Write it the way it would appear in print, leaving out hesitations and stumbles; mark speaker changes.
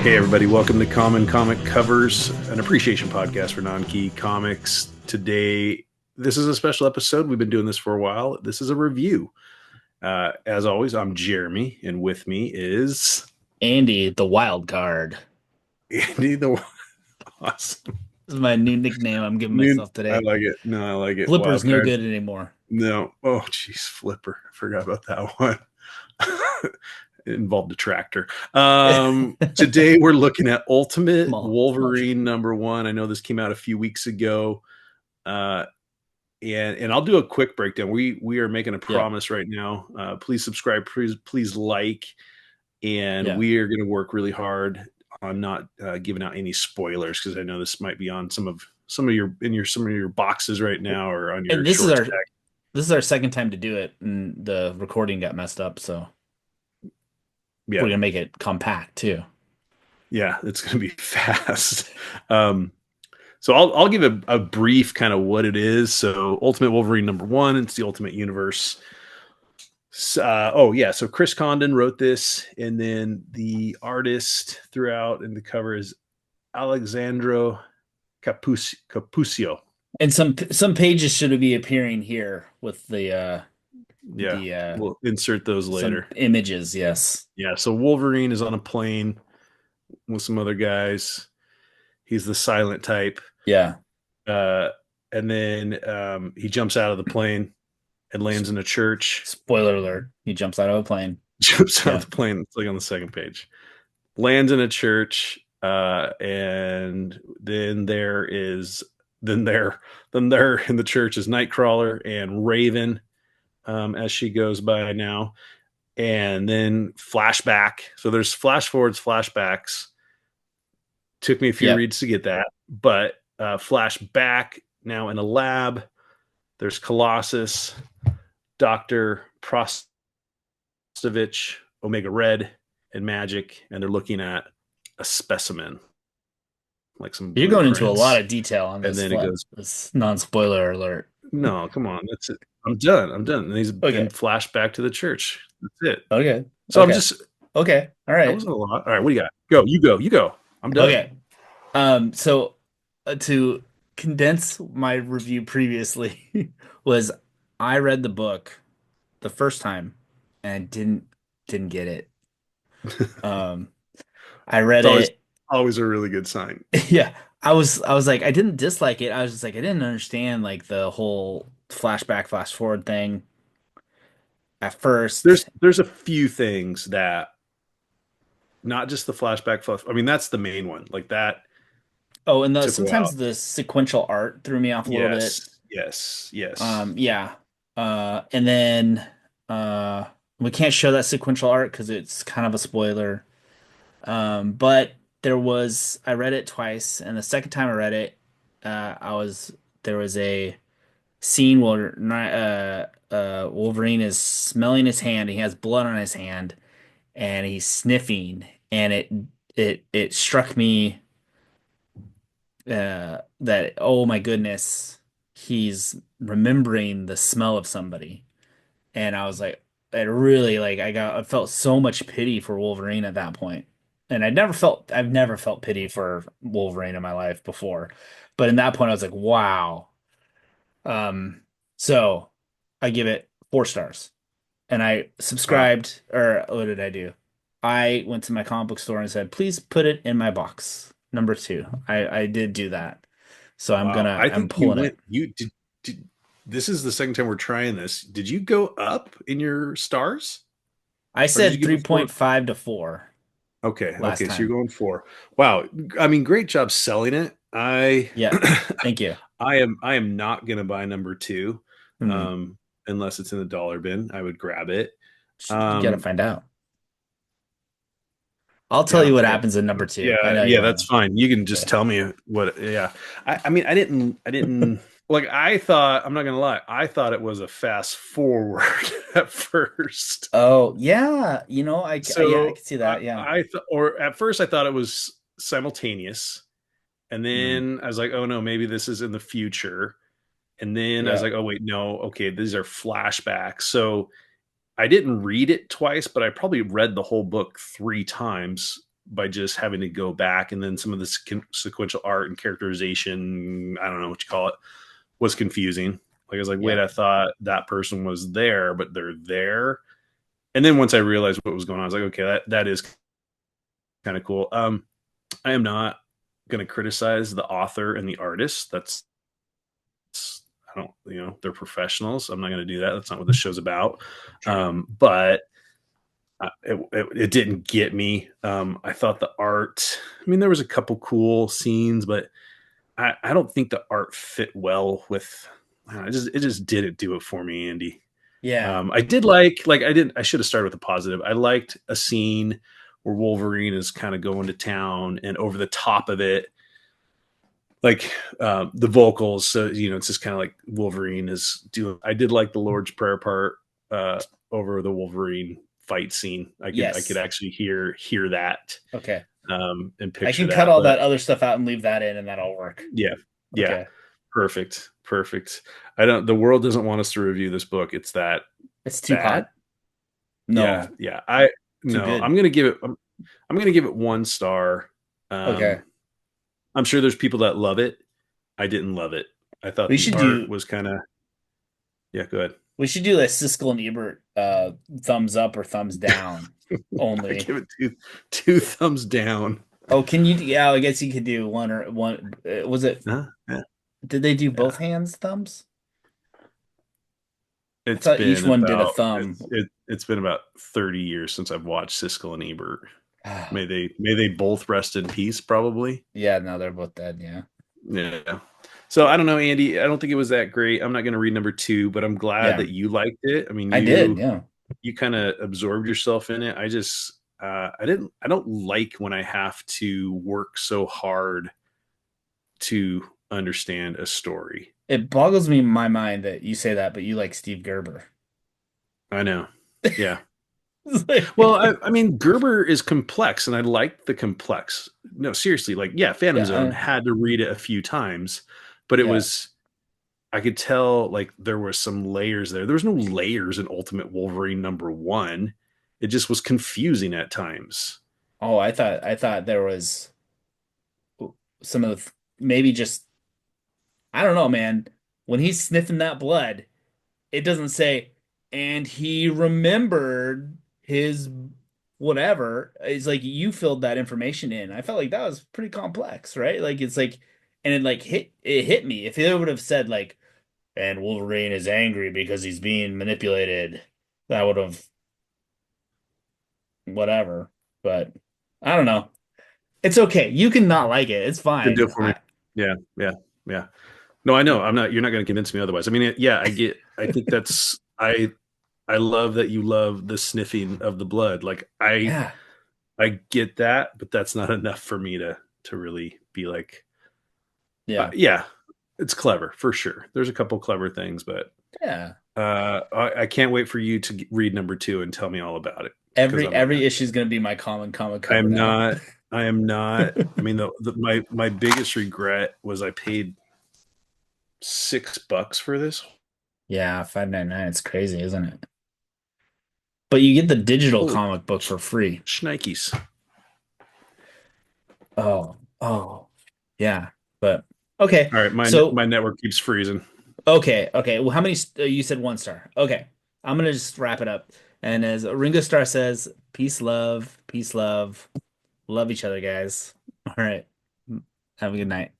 Speaker 1: Hey, everybody, welcome to Common Comic Covers, an appreciation podcast for non-key comics. Today, this is a special episode. We've been doing this for a while. This is a review. As always, I'm Jeremy, and with me is
Speaker 2: Andy, the wild card.
Speaker 1: Andy the Awesome.
Speaker 2: This is my new nickname I'm giving myself
Speaker 1: I
Speaker 2: today.
Speaker 1: like it. No, I like it.
Speaker 2: Flipper's
Speaker 1: Wild
Speaker 2: no
Speaker 1: card.
Speaker 2: good anymore.
Speaker 1: No. Oh, jeez, Flipper. I forgot about that one. It involved a tractor. Today we're looking at Ultimate Wolverine #1. I know this came out a few weeks ago, and I'll do a quick breakdown. We are making a promise right now. Please subscribe. Please like, and we are going to work really hard on not giving out any spoilers because I know this might be on some of your boxes right now or on your.
Speaker 2: And this is our second time to do it, and the recording got messed up, so.
Speaker 1: Yeah.
Speaker 2: We're gonna make it compact too.
Speaker 1: Yeah, it's gonna be fast. So I'll give a brief kind of what it is. So Ultimate Wolverine #1, it's the Ultimate Universe. So Chris Condon wrote this, and then the artist throughout and the cover is Alexandro Capuscio.
Speaker 2: And some pages should be appearing here with the
Speaker 1: we'll insert those later.
Speaker 2: Images, yes.
Speaker 1: Yeah, so Wolverine is on a plane with some other guys. He's the silent type.
Speaker 2: Yeah.
Speaker 1: And then he jumps out of the plane and lands in a church.
Speaker 2: Spoiler alert. He jumps out of a plane.
Speaker 1: Jumps out of the plane. It's like on the second page. Lands in a church. And then there in the church is Nightcrawler and Raven. As she goes by now, and then flashback. So there's flash forwards, flashbacks. Took me a few reads to get that, but flashback now in a lab. There's Colossus, Dr. Prostovich, Omega Red, and Magic, and they're looking at a specimen. Like some.
Speaker 2: You're going into a lot of detail on this.
Speaker 1: And then it goes.
Speaker 2: This non-spoiler alert.
Speaker 1: No, come on. That's it. I'm done. And he's been flashed back to the church. That's it.
Speaker 2: Okay.
Speaker 1: So I'm just
Speaker 2: okay. All right.
Speaker 1: That wasn't a lot. All right. What do you got? Go. You go. I'm done.
Speaker 2: Okay. So to condense my review previously was I read the book the first time and didn't get it. I read it.
Speaker 1: Always a really good sign.
Speaker 2: Yeah. I was like, I didn't dislike it. I was just like, I didn't understand like the whole flashback, flash forward thing at first.
Speaker 1: There's a few things that, not just the flashback, I mean, that's the main one. Like that.
Speaker 2: Oh, and sometimes the sequential art threw me off a little bit.
Speaker 1: Yes.
Speaker 2: Yeah. And then we can't show that sequential art because it's kind of a spoiler. But I read it twice, and the second time I read it, there was a scene where Wolverine is smelling his hand. He has blood on his hand, and he's sniffing, and it struck me that, oh my goodness, he's remembering the smell of somebody, and I was like, I felt so much pity for Wolverine at that point. And I've never felt pity for Wolverine in my life before. But in that point I was like, wow. So I give it 4 stars. And I subscribed, or what did I do? I went to my comic book store and said, please put it in my box. #2. I did do that. So I'm pulling it.
Speaker 1: You did this is the second time we're trying this. Did you go up in your stars?
Speaker 2: I said 3.5 to 4.
Speaker 1: Okay. So you're going 4. Wow. I mean, great job selling it.
Speaker 2: Thank you.
Speaker 1: I am not going to buy #2 unless it's in the dollar bin. I would grab it.
Speaker 2: You got to find out. I'll tell you what happens in #2.
Speaker 1: Yeah, that's fine. You can just tell me what. Yeah. I mean, I didn't like. I thought, I'm not going to lie, I thought it was a fast forward at first.
Speaker 2: Oh yeah, I can see that. Yeah,
Speaker 1: or at first I thought it was simultaneous, and then I was like, oh no, maybe this is in the future, and then I was like, oh wait, no, okay, these are flashbacks. So I didn't read it twice, but I probably read the whole book 3 times by just having to go back, and then some of the sequential art and characterization, I don't know what you call it, was confusing. Like I was like, wait,
Speaker 2: Yep.
Speaker 1: I thought that person was there, but they're there. And then once I realized what was going on, I was like, okay, that is kind of cool. I am not going to criticize the author and the artist. I don't, they're professionals. I'm not going to do that. That's not what this show's about.
Speaker 2: True.
Speaker 1: But it didn't get me. I thought the art, I mean, there was a couple cool scenes, but I don't think the art fit well with, it just didn't do it for me, Andy.
Speaker 2: Yeah.
Speaker 1: I did I should have started with a positive. I liked a scene where Wolverine is kind of going to town, and over the top of it, like the vocals. So, it's just kind of like Wolverine is doing, I did like the Lord's Prayer part over the Wolverine fight scene. I could
Speaker 2: Yes.
Speaker 1: actually hear that
Speaker 2: Okay.
Speaker 1: and
Speaker 2: I
Speaker 1: picture
Speaker 2: can cut
Speaker 1: that.
Speaker 2: all
Speaker 1: But
Speaker 2: that other stuff out and leave that in, and that'll work.
Speaker 1: yeah, yeah,
Speaker 2: Okay.
Speaker 1: perfect. The world doesn't want us to review this book. It's that
Speaker 2: It's too
Speaker 1: bad.
Speaker 2: hot?
Speaker 1: Yeah,
Speaker 2: No.
Speaker 1: yeah. I
Speaker 2: Too
Speaker 1: no,
Speaker 2: good.
Speaker 1: I'm gonna give it 1 star.
Speaker 2: Okay.
Speaker 1: I'm sure there's people that love it. I didn't love it. I thought
Speaker 2: We
Speaker 1: the
Speaker 2: should
Speaker 1: art
Speaker 2: do
Speaker 1: was kind of, yeah, go ahead.
Speaker 2: we should do a Siskel and Ebert thumbs up or thumbs down
Speaker 1: I
Speaker 2: only.
Speaker 1: give it two thumbs down.
Speaker 2: Oh, can you? Yeah, I guess you could do one or one. Was it?
Speaker 1: Huh? Yeah,
Speaker 2: Did they do both
Speaker 1: yeah.
Speaker 2: hands thumbs? I
Speaker 1: It's
Speaker 2: thought each
Speaker 1: been
Speaker 2: one did a
Speaker 1: about
Speaker 2: thumb.
Speaker 1: it's been about 30 years since I've watched Siskel and Ebert. May they both rest in peace, probably.
Speaker 2: Yeah, no, they're both dead. Yeah.
Speaker 1: Yeah. So I don't know, Andy. I don't think it was that great. I'm not going to read number 2, but I'm glad
Speaker 2: Yeah,
Speaker 1: that you liked it. I mean,
Speaker 2: I did.
Speaker 1: you
Speaker 2: Yeah.
Speaker 1: you kind of absorbed yourself in it. I don't like when I have to work so hard to understand a story.
Speaker 2: It boggles me in my mind that you say that, but you like Steve Gerber.
Speaker 1: I know. Yeah.
Speaker 2: It's
Speaker 1: Well,
Speaker 2: like-
Speaker 1: I mean, Gerber is complex, and I like the complex. No, seriously, like, yeah, Phantom
Speaker 2: yeah,
Speaker 1: Zone had to read it a few times, but
Speaker 2: yeah.
Speaker 1: I could tell like there were some layers there. There was no layers in Ultimate Wolverine #1. It just was confusing at times.
Speaker 2: Oh, I thought there was some of maybe just I don't know, man. When he's sniffing that blood, it doesn't say, and he remembered his whatever. It's like you filled that information in. I felt like that was pretty complex, right? Like it's like, and it hit me. If it would have said like, and Wolverine is angry because he's being manipulated, that would have whatever. But I don't know. It's okay. You can not like it. It's
Speaker 1: Didn't do
Speaker 2: fine.
Speaker 1: it for me. Yeah, yeah, yeah. No, I know. I'm not. You're not going to convince me otherwise. I mean, yeah, I get. I think that's. I love that you love the sniffing of the blood. Like
Speaker 2: Yeah,
Speaker 1: I get that, but that's not enough for me to really be like,
Speaker 2: yeah,
Speaker 1: yeah, it's clever for sure. There's a couple clever things, but
Speaker 2: yeah.
Speaker 1: I can't wait for you to read #2 and tell me all about it because
Speaker 2: Every
Speaker 1: I'm not
Speaker 2: every
Speaker 1: going
Speaker 2: issue is gonna be my comic
Speaker 1: to. I
Speaker 2: cover
Speaker 1: am
Speaker 2: now.
Speaker 1: not. I am not. I mean, my biggest regret was I paid $6 for this.
Speaker 2: Yeah, 5.99. It's crazy, isn't it? But you get the digital
Speaker 1: Holy
Speaker 2: comic book for free.
Speaker 1: shnikes!
Speaker 2: Oh, oh, yeah. But okay,
Speaker 1: All right,
Speaker 2: so
Speaker 1: my network keeps freezing.
Speaker 2: okay. Well, how many? You said 1 star. Okay, I'm gonna just wrap it up. And as Ringo Starr says, peace, love, love each other, guys. All right, have a good night.